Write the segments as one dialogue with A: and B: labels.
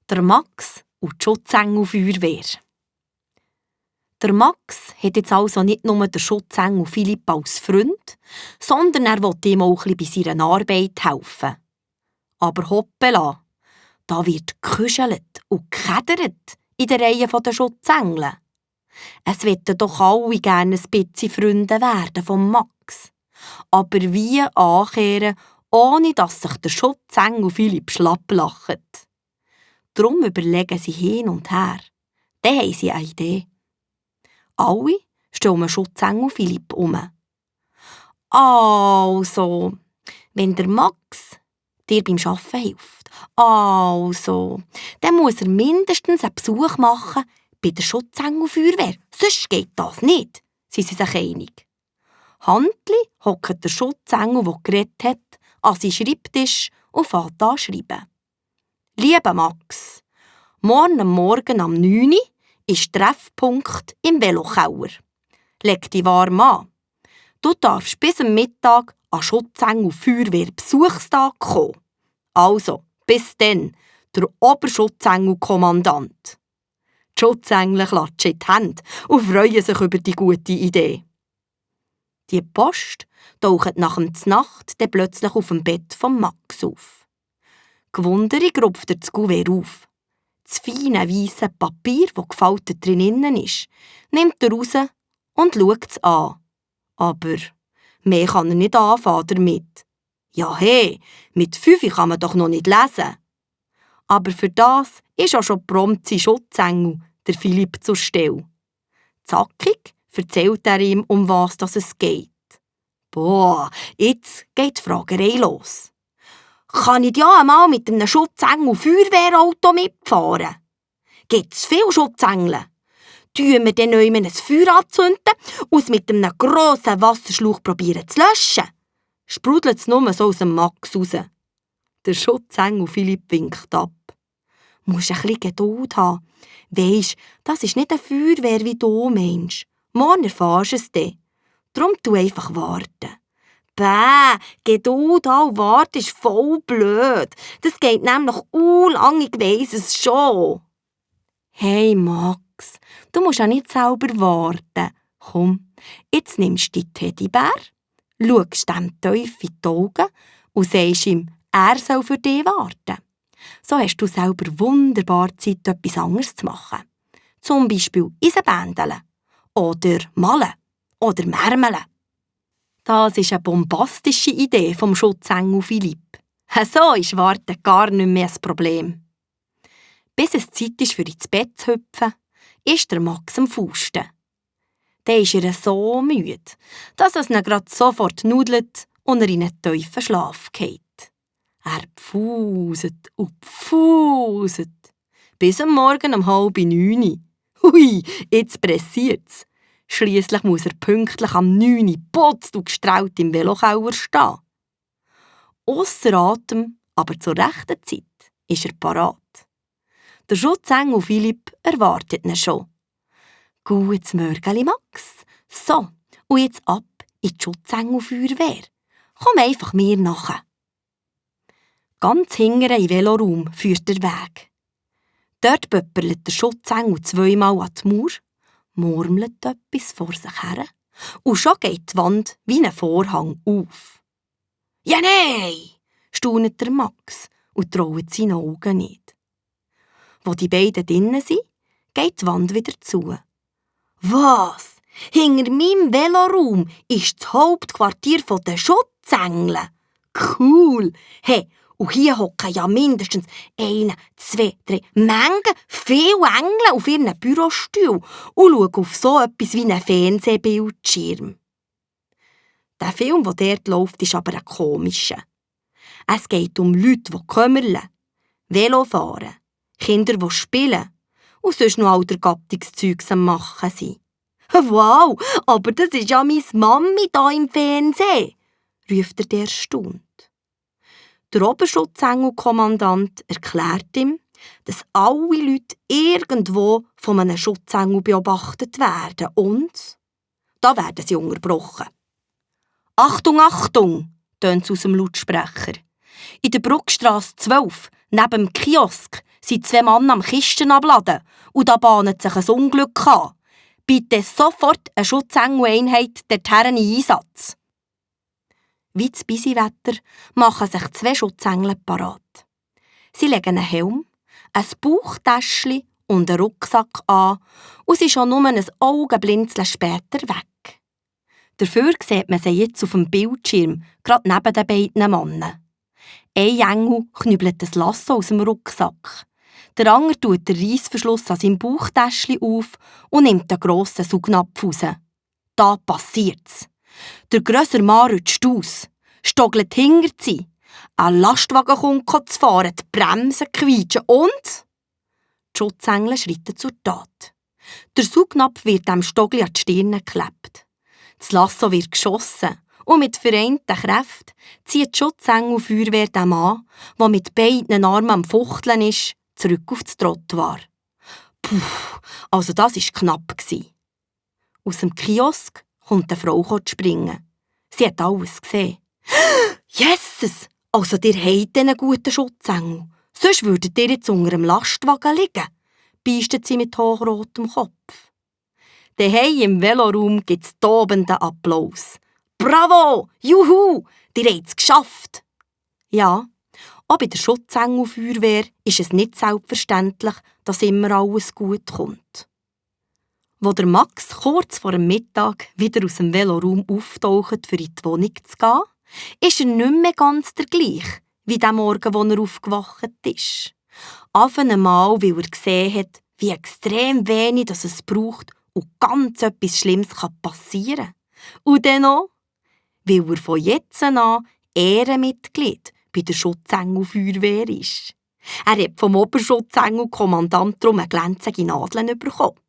A: Der Max und die Schutzengel-Feuerwehr. Der Max hat jetzt also nicht nur den Schutzengel Philipp als Freund, sondern er will ihm auch ein bisschen bei seiner Arbeit helfen. Aber hoppala, da wird geküschelt und gekedert in der Reihe der Schutzengel. Es wollten doch alle gerne ein bisschen Freunde werden vom Max. Aber wie ankehren, ohne dass sich der Schutzengel Philipp schlapp lacht? Darum überlegen sie hin und her. Dann haben sie eine Idee. Alle stehen um den Schutzengel Philipp herum. Also, wenn der Max dir beim Arbeiten hilft, dann muss er mindestens einen Besuch machen bei der Schutzengel-Feuerwehr. Sonst geht das nicht, sind sie sich einig. Handli hockt der Schutzengel, der geredet hat, an seinen Schreibtisch und fängt an zu schreiben. Lieber Max, morgen am 9 Uhr ist Treffpunkt im Velokeller. Leg dich warm an. Du darfst bis am Mittag an Schutzengel-Feuerwehr-Besuchstag kommen. Also, bis dann, der Oberschutzengel-Kommandant. Die Schutzengel klatschen in die Hände und freuen sich über die gute Idee. Die Post taucht nach der Nacht dann plötzlich auf dem Bett von Max auf. Gewundert rupft er das Kuvert auf. Das feine weisse Papier, das gefaltet drinnen ist, nimmt er raus und schaut es an. Aber mehr kann er nicht anfangen damit. Ja hey, mit 5 kann man doch noch nicht lesen. Aber für das ist auch schon prompt sein Schutzengel, der Philipp, zur Stelle. Zackig erzählt er ihm, um was es geht. Boah, jetzt geht die Fragerei los. Kann ich ja einmal mit einem Schutzengel-Feuerwehrauto mitfahren? Gibt es viele Schutzengel? Tun wir dann noch ein Feuer anzünden und es mit einem grossen Wasserschlauch probieren zu löschen? Sprudelt es nur so aus dem Max raus. Der Schutzengel Philipp winkt ab. Du musst ein bisschen Geduld haben. Weisst, das ist nicht eine Feuerwehr, wie du meinst. Morgen erfährst du es dann. Darum tu einfach warten. Bäh, Geduld und warten ist voll blöd. Das geht nämlich lang, ich weiss es schon. Hey Max, du musst ja nicht selber warten. Komm, jetzt nimmst du die Teddybär, schaust dem tief in die Augen und sagst ihm, er soll für dich warten. So hast du selber wunderbar Zeit, etwas anderes zu machen. Zum Beispiel Eisenbändeln oder malen oder märmeln. Das ist eine bombastische Idee vom Schutzengel Philipp. So ist Warten gar nicht mehr ein Problem. Bis es Zeit ist, für ins Bett zu hüpfen, ist der Max am Fusten. Dann ist er so müde, dass es ihn gerade sofort nudelt und er in einen tiefen Schlaf geht. Er pfuset und pfuset. Bis am Morgen um 8:30. Hui, jetzt pressiert's. Schliesslich muss er pünktlich am 9 Uhr putzt und gestrahlt im Velokeller stehen. Ausser Atem, aber zur rechten Zeit, ist er parat. Der Schutzengel Philipp erwartet ihn schon. Gutes Morgen, Max. So, und jetzt ab in die Schutzengel-Feuerwehr. Komm einfach mir nachher. Ganz hinten im Veloraum führt der Weg. Dort pöpperlet der Schutzengel 2-mal an die Mauer, murmelt etwas vor sich her und schon geht die Wand wie ein Vorhang auf. «Ja, nein!» staunet der Max und traut seinen Augen nicht. Wo die beiden drinnen sind, geht die Wand wieder zu. «Was? Hinter meinem Veloraum ist das Hauptquartier der Schutzengel? Cool! Hey, und hier hocken ja mindestens 1, 2, 3 Mengen, viele Engel auf ihren Bürostuhl und schauen auf so etwas wie einen Fernsehbildschirm.» Der Film, der dort läuft, ist aber ein komischer. Es geht um Leute, die kümmerlen, Velo fahren, Kinder, die spielen und sonst noch all der Gattungszeugs am Machen sind. «Wow, aber das ist ja meine Mami da im Fernsehen!» ruft er erstaunt. Der Oberschutzengel-Kommandant erklärt ihm, dass alle Leute irgendwo von einem Schutzengel beobachtet werden und da werden sie unterbrochen. «Achtung, Achtung!» tönt es aus dem Lautsprecher. «In der Bruckstrasse 12, neben dem Kiosk, sind 2 Mann am Kisten abladen und da bahnet sich ein Unglück an. Bitte sofort eine Schutzengel-Einheit dorthin in Einsatz. Wie das Bisiwetter machen sich 2 Schutzengel parat. Sie legen einen Helm, ein Bauchtäschchen und einen Rucksack an und sind schon nur ein Augenblinzeln später weg. Dafür sieht man sie jetzt auf dem Bildschirm, gerade neben den beiden Männern. Ein Engel knüppelt ein Lasso aus dem Rucksack. Der andere tut den Reissverschluss an seinem Bauchtäschchen auf und nimmt den grossen Saugnapf raus. Da passiert's. Der grössere Mann rutscht aus, stoggelt hinter sie. Ein Lastwagen kommt zu fahren, die Bremsen quietschen und... Die Schutzengel schreiten zur Tat. Der Saugnapf wird dem Stoggli an die Stirn geklebt. Das Lasso wird geschossen und mit vereinten Kräften zieht die Schutzengel-Feuerwehr den Mann, der mit beiden Armen am Fuchteln ist, zurück auf das Trottoir. Puh, also das war knapp. Aus dem Kiosk kommt eine Frau springen. Sie hat alles gesehen. Jesus! Also ihr habt einen guten Schutzengel. Sonst würdet ihr jetzt unter dem Lastwagen liegen, beistet sie mit hochrotem Kopf. Daheim im Veloraum gibt es tobenden Applaus. Bravo! Juhu! Ihr habt es geschafft! Ja, auch bei der Schutzengel-Feuerwehr ist es nicht selbstverständlich, dass immer alles gut kommt. Wo der Max kurz vor dem Mittag wieder aus dem Veloraum auftaucht, für in die Wohnung zu gehen, ist er nicht mehr ganz der gleiche, wie der Morgen, wo er aufgewacht ist. Auf einmal, weil er gesehen hat, wie extrem wenig das es braucht und ganz etwas Schlimmes passieren kann. Und dann noch, weil er von jetzt an Ehrenmitglied bei der Schutzengel-Feuerwehr ist. Er hat vom Oberschutzengel-Kommandant eine glänzige Nadeln bekommen.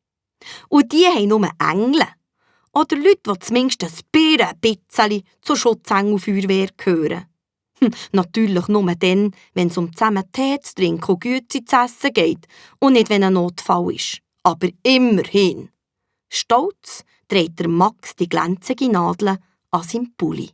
A: Und die haben nur Engel. Oder Leute, die zumindest ein bisschen zur Schutzengel-Feuerwehr gehören. Natürlich nur dann, wenn es um zusammen Tee zu trinken und Güte zu essen geht und nicht, wenn ein Notfall ist. Aber immerhin. Stolz dreht der Max die glänzige Nadel an seinem Pulli.